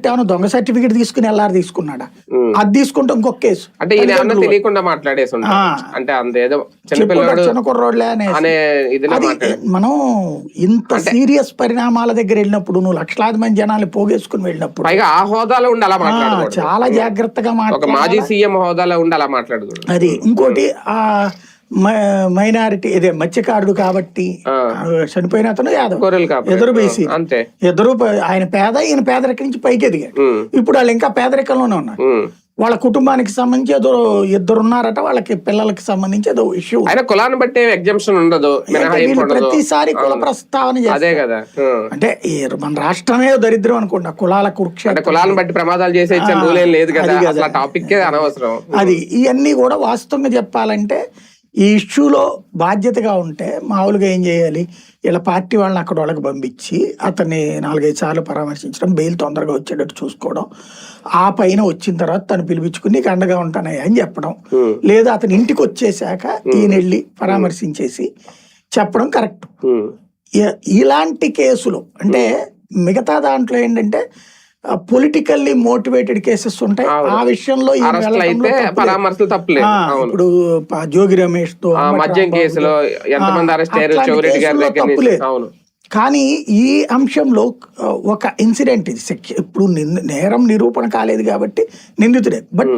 ఏమైనా దొంగ సర్టిఫికేట్ తీసుకుని ఎల్ఆర్ తీసుకున్నాడా? అది తీసుకుంటే ఇంకొక కేసు. అంటే తెలియకుండా మాట్లాడేసి అంటే అందేదో చిన్న కుర్రోడ్లే మనం ఇంత సీరియస్ పరిణామాల దగ్గర వెళ్ళినప్పుడు, నువ్వు లక్షలాది మంది జనాలు పోగేసుకుని వెళ్ళినప్పుడు ఆ హోదాలో ఉండి అలా మాట్లాడకూడదు. చాలా జాగ్రత్తగా మాట్లాడాలి. మాజీ సీఎం హోదాలో ఉండి అలా మాట్లాడకూడదు. అది ఇంకోటి మైనారిటీ ఇదే మత్స్యకారుడు కాబట్టి చనిపోయిన అతను యాదవ్, ఎదురు బీసీ, ఎదురు ఆయన పేద, ఈయన పేదరికం నుంచి పైకి ఎదిగాడు. ఇప్పుడు వాళ్ళు ఇంకా పేదరికంలోనే ఉన్నారు. వాళ్ళ కుటుంబానికి సంబంధించి ఏదో ఇద్దరున్నారట, వాళ్ళకి పిల్లలకి సంబంధించి ఏదో ఇష్యూ. కులాన్ని బట్టి ఎగ్జామ్షన్ ఉండదు, ప్రతిసారి కుల ప్రస్తావన చేస్తారు. అంటే మన రాష్ట్రమే దరిద్రం అనుకోండి, కులాల కురుక్షేత్రం, కులాలను బట్టి ప్రమాదాలు చేసే లేదు కదా, టాపిక్ అనవసరం. అది ఇవన్నీ కూడా వాస్తవంగా చెప్పాలంటే ఈ ఇష్యూలో బాధ్యతగా ఉంటే మామూలుగా ఏం చేయాలి, ఇలా పార్టీ వాళ్ళని అక్కడ వాళ్ళకి పంపించి అతన్ని 4-5 సార్లు పరామర్శించడం, బెయిల్ తొందరగా వచ్చేటట్టు చూసుకోవడం, ఆ పైన వచ్చిన తర్వాత తను పిలిపించుకుని నీకు అండగా ఉంటానయ్యా అని చెప్పడం, లేదా అతని ఇంటికి వచ్చేసాక ఈయన వెళ్ళి పరామర్శించేసి చెప్పడం కరెక్ట్. ఇలాంటి కేసులు అంటే మిగతా దాంట్లో ఏంటంటే పొలిటికల్లీ మోటివేటెడ్ కేసెస్ ఉంటాయి. ఆ విషయంలో ఇప్పుడు జోగి రమేష్ తో తప్పులేదు. కానీ ఈ అంశంలో ఒక ఇన్సిడెంట్ ఇది, ఇప్పుడు నేరం నిరూపణ కాలేదు కాబట్టి నిందితుడే. బట్